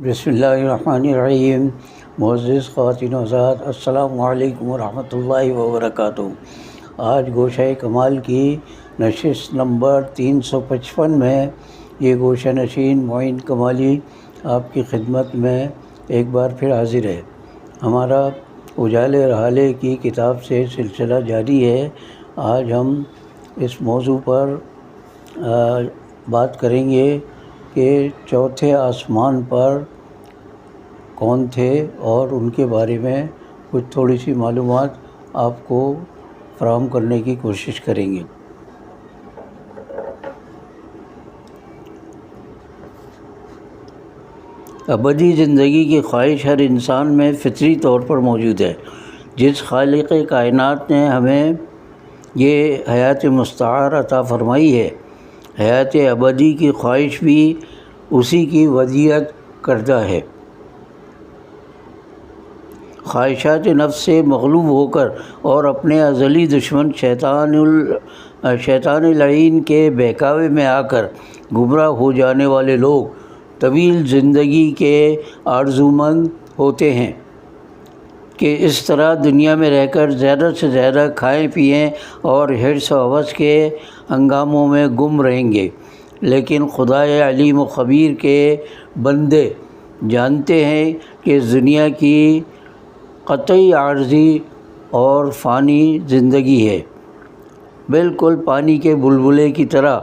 بسم اللہ الرحمن الرحیم۔ معزز خواتین و حضرات، السلام علیکم ورحمۃ اللہ وبرکاتہ۔ آج گوشہ کمال کی نشست نمبر 355 میں یہ گوشہ نشین معین کمالی آپ کی خدمت میں ایک بار پھر حاضر ہے۔ ہمارا اجالے رحالے کی کتاب سے سلسلہ جاری ہے۔ آج ہم اس موضوع پر بات کریں گے کہ چوتھے آسمان پر کون تھے اور ان کے بارے میں کچھ تھوڑی سی معلومات آپ کو فراہم کرنے کی کوشش کریں گے۔ ابدی زندگی کی خواہش ہر انسان میں فطری طور پر موجود ہے۔ جس خالق کائنات نے ہمیں یہ حیات مستعار عطا فرمائی ہے، حیات ابدی کی خواہش بھی اسی کی ودیعت کردہ ہے۔ خواہشات نفس سے مغلوب ہو کر اور اپنے ازلی دشمن شیطان لعین کے بہکاوے میں آ کر گمراہ ہو جانے والے لوگ طویل زندگی کے آرزومند ہوتے ہیں کہ اس طرح دنیا میں رہ کر زیادہ سے زیادہ کھائیں پئیں اور حرص و ہوس کے ہنگاموں میں گم رہیں گے، لیکن خدائے علیم و خبیر کے بندے جانتے ہیں کہ اس دنیا کی قطعی عارضی اور فانی زندگی ہے، بالکل پانی کے بلبلے کی طرح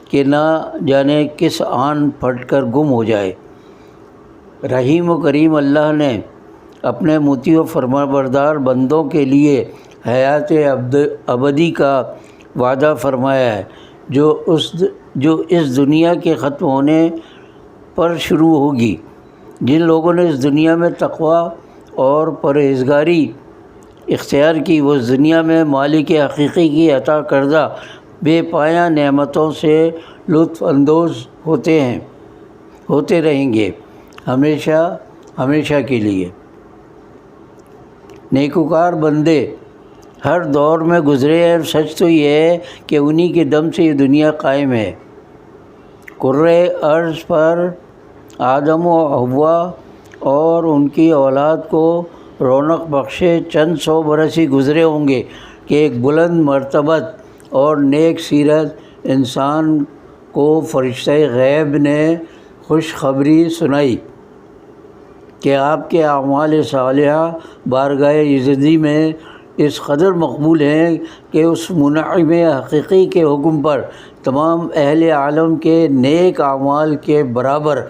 کہ نہ جانے کس آن پھٹ کر گم ہو جائے۔ رحیم و کریم اللہ نے اپنے مطیع و فرمانبردار بندوں کے لیے حیات ابدی کا وعدہ فرمایا ہے، جو اس دنیا کے ختم ہونے پر شروع ہوگی۔ جن لوگوں نے اس دنیا میں تقوی اور پرہیزگاری اختیار کی، وہ اس دنیا میں مالک حقیقی کی عطا کردہ بے پایہ نعمتوں سے لطف اندوز ہوتے رہیں گے ہمیشہ کے لیے۔ نیکوکار بندے ہر دور میں گزرے ہیں، سچ تو یہ ہے کہ انہی کے دم سے یہ دنیا قائم ہے۔ کرۂ ارض پر آدم و حوا اور ان کی اولاد کو رونق بخشے چند سو برس ہی گزرے ہوں گے کہ ایک بلند مرتبت اور نیک سیرت انسان کو فرشتہ غیب نے خوشخبری سنائی کہ آپ کے اعمال صالحہ بارگاہ ایزدی میں اس قدر مقبول ہیں کہ اس منعم حقیقی کے حکم پر تمام اہل عالم کے نیک اعمال کے برابر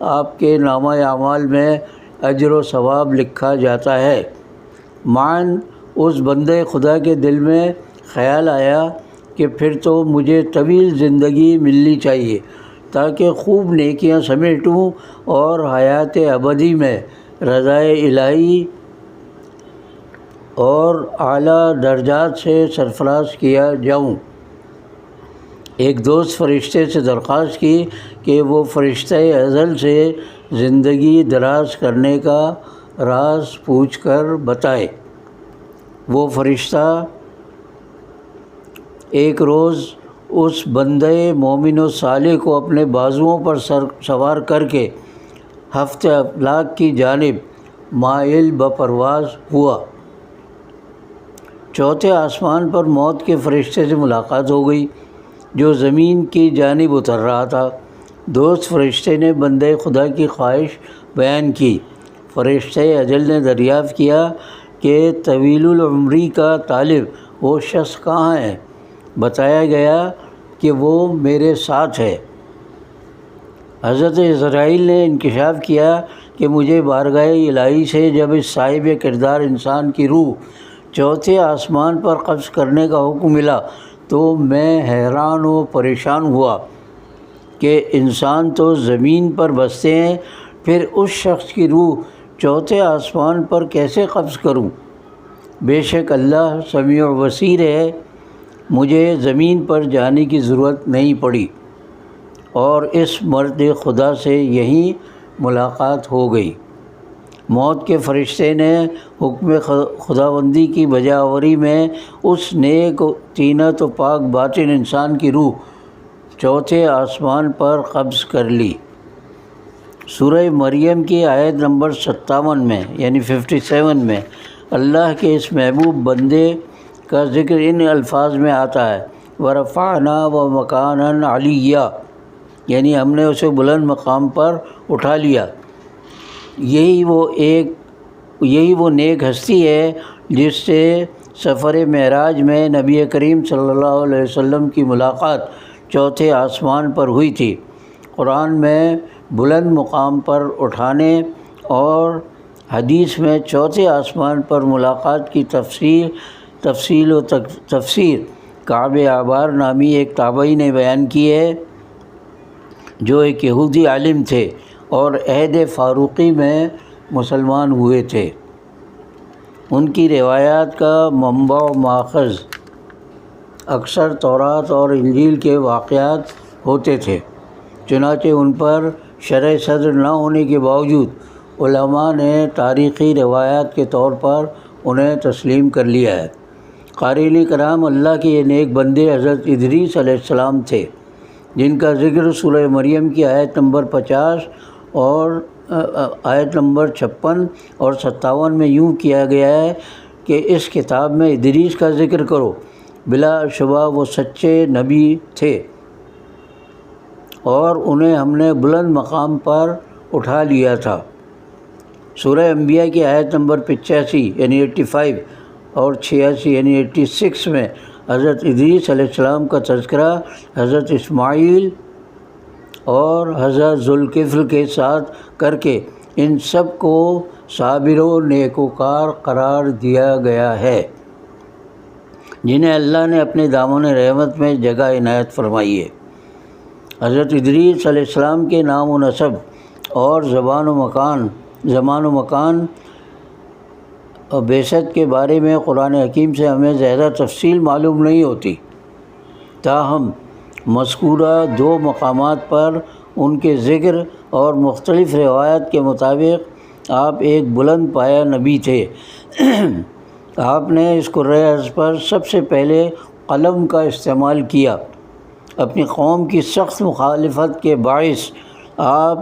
آپ کے نامہ اعمال میں اجر و ثواب لکھا جاتا ہے۔ معاً اس بندے خدا کے دل میں خیال آیا کہ پھر تو مجھے طویل زندگی ملنی چاہیے تاکہ خوب نیکیاں سمیٹوں اور حیات ابدی میں رضائے الہی اور اعلیٰ درجات سے سرفراز کیا جاؤں۔ ایک دوست فرشتے سے درخواست کی کہ وہ فرشتہ ازل سے زندگی دراز کرنے کا راز پوچھ کر بتائے۔ وہ فرشتہ ایک روز اس بندے مومن و صالح کو اپنے بازوؤں پر سوار کر کے ہفت افلاک کی جانب مائل بپرواز ہوا۔ چوتھے آسمان پر موت کے فرشتے سے ملاقات ہو گئی جو زمین کی جانب اتر رہا تھا۔ دوست فرشتے نے بندے خدا کی خواہش بیان کی۔ فرشتہ اجل نے دریافت کیا کہ طویل العمری کا طالب وہ شخص کہاں ہے؟ بتایا گیا کہ وہ میرے ساتھ ہے۔ حضرت عزرائیل نے انکشاف کیا کہ مجھے بارگاہ الہی سے جب اس صاحب کردار انسان کی روح چوتھے آسمان پر قبض کرنے کا حکم ملا تو میں حیران و پریشان ہوا کہ انسان تو زمین پر بستے ہیں، پھر اس شخص کی روح چوتھے آسمان پر کیسے قبض کروں؟ بے شک اللہ سمیع و بصیر ہے، مجھے زمین پر جانے کی ضرورت نہیں پڑی اور اس مرد خدا سے یہیں ملاقات ہو گئی۔ موت کے فرشتے نے حکم خداوندی کی بجاوری میں اس نیک طینت و پاک باطن انسان کی روح چوتھے آسمان پر قبض کر لی سورہ مریم کی آیت نمبر 57 میں یعنی 57 میں اللہ کے اس محبوب بندے کا ذکر ان الفاظ میں آتا ہے، ورفعنا ومکانا علیہ، یعنی ہم نے اسے بلند مقام پر اٹھا لیا۔ یہی وہ نیک ہستی ہے جس سے سفر معراج میں نبی کریم صلی اللہ علیہ وسلم کی ملاقات چوتھے آسمان پر ہوئی تھی۔ قرآن میں بلند مقام پر اٹھانے اور حدیث میں چوتھے آسمان پر ملاقات کی تفصیل و تفسیر کعب احبار نامی ایک تابعی نے بیان کی ہے، جو ایک یہودی عالم تھے اور عہد فاروقی میں مسلمان ہوئے تھے۔ ان کی روایات کا منبع و ماخذ اکثر تورات اور انجیل کے واقعات ہوتے تھے، چنانچہ ان پر شرح صدر نہ ہونے کے باوجود علماء نے تاریخی روایات کے طور پر انہیں تسلیم کر لیا ہے۔ قارئین کرام، اللہ کے یہ نیک بندے حضرت ادریس علیہ السلام تھے، جن کا ذکر سورہ مریم کی آیت نمبر 50 اور آیت نمبر 56 اور 57 میں یوں کیا گیا ہے کہ اس کتاب میں ادریس کا ذکر کرو، بلا شبہ وہ سچے نبی تھے اور انہیں ہم نے بلند مقام پر اٹھا لیا تھا۔ سورہ انبیاء کی آیت نمبر 85 یعنی 85 اور 86 یعنی 86 میں حضرت ادریس علیہ السلام کا تذکرہ حضرت اسماعیل اور حضرت ذوالکفل کے ساتھ کر کے ان سب کو صابر و نیکوکار قرار دیا گیا ہے، جنہیں اللہ نے اپنے دامن رحمت میں جگہ عنایت فرمائی ہے۔ حضرت ادریس علیہ السلام کے نام و نسب اور زمان و مکان اور بعثت کے بارے میں قرآن حکیم سے ہمیں زیادہ تفصیل معلوم نہیں ہوتی، تاہم مذکورہ 2 مقامات پر ان کے ذکر اور مختلف روایات کے مطابق آپ ایک بلند پایہ نبی تھے۔ آپ نے اس کرۂ ارض پر سب سے پہلے قلم کا استعمال کیا۔ اپنی قوم کی سخت مخالفت کے باعث آپ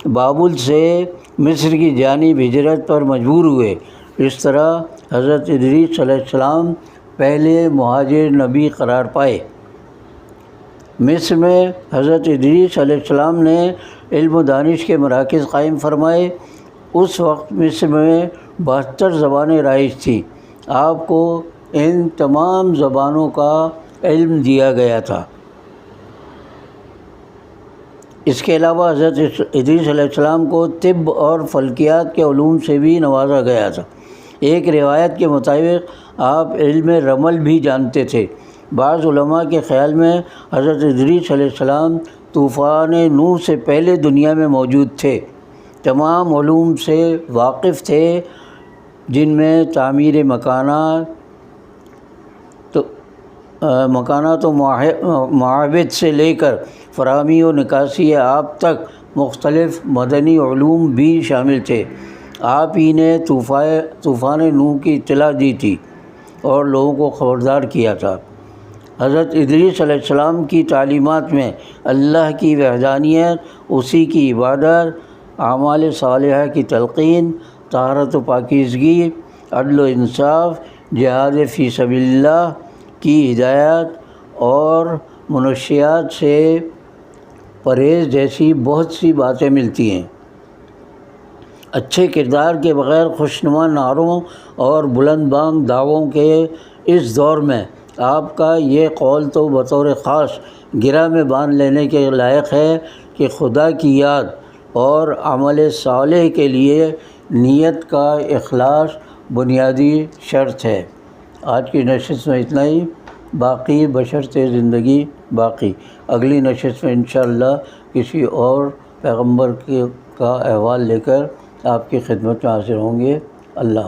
بابل سے مصر کی جانب ہجرت پر مجبور ہوئے۔ اس طرح حضرت ادریس علیہ السلام پہلے مہاجر نبی قرار پائے۔ مصر میں حضرت ادریس علیہ السلام نے علم و دانش کے مراکز قائم فرمائے۔ اس وقت مصر میں 72 زبانیں رائج تھیں۔ آپ کو ان تمام زبانوں کا علم دیا گیا تھا۔ اس کے علاوہ حضرت ادریس علیہ السلام کو طب اور فلکیات کے علوم سے بھی نوازا گیا تھا۔ ایک روایت کے مطابق آپ علم رمل بھی جانتے تھے۔ بعض علماء کے خیال میں حضرت ادریس علیہ السلام طوفان نوح سے پہلے دنیا میں موجود تھے، تمام علوم سے واقف تھے، جن میں تعمیر مکانات و معابد سے لے کر فراہمی و نکاسی آب تک مختلف مدنی علوم بھی شامل تھے۔ آپ ہی نے طوفان نوح کی اطلاع دی تھی اور لوگوں کو خبردار کیا تھا۔ حضرت ادریس علیہ السلام کی تعلیمات میں اللہ کی وحدانیت، اسی کی عبادت، اعمال صالحہ کی تلقین، طہارت و پاکیزگی، عدل و انصاف، جہاد فی سبیل اللہ کی ہدایت اور منشیات سے پرہیز جیسی بہت سی باتیں ملتی ہیں۔ اچھے کردار کے بغیر خوشنما نعروں اور بلند بانگ دعووں کے اس دور میں آپ کا یہ قول تو بطور خاص گرہ میں باندھ لینے کے لائق ہے کہ خدا کی یاد اور عمل صالح کے لیے نیت کا اخلاص بنیادی شرط ہے۔ آج کی نشست میں اتنا ہی، باقی بشرط زندگی باقی۔ اگلی نشست میں انشاءاللہ کسی اور پیغمبر کا احوال لے کر آپ کی خدمت میں حاضر ہوں گے۔ اللہ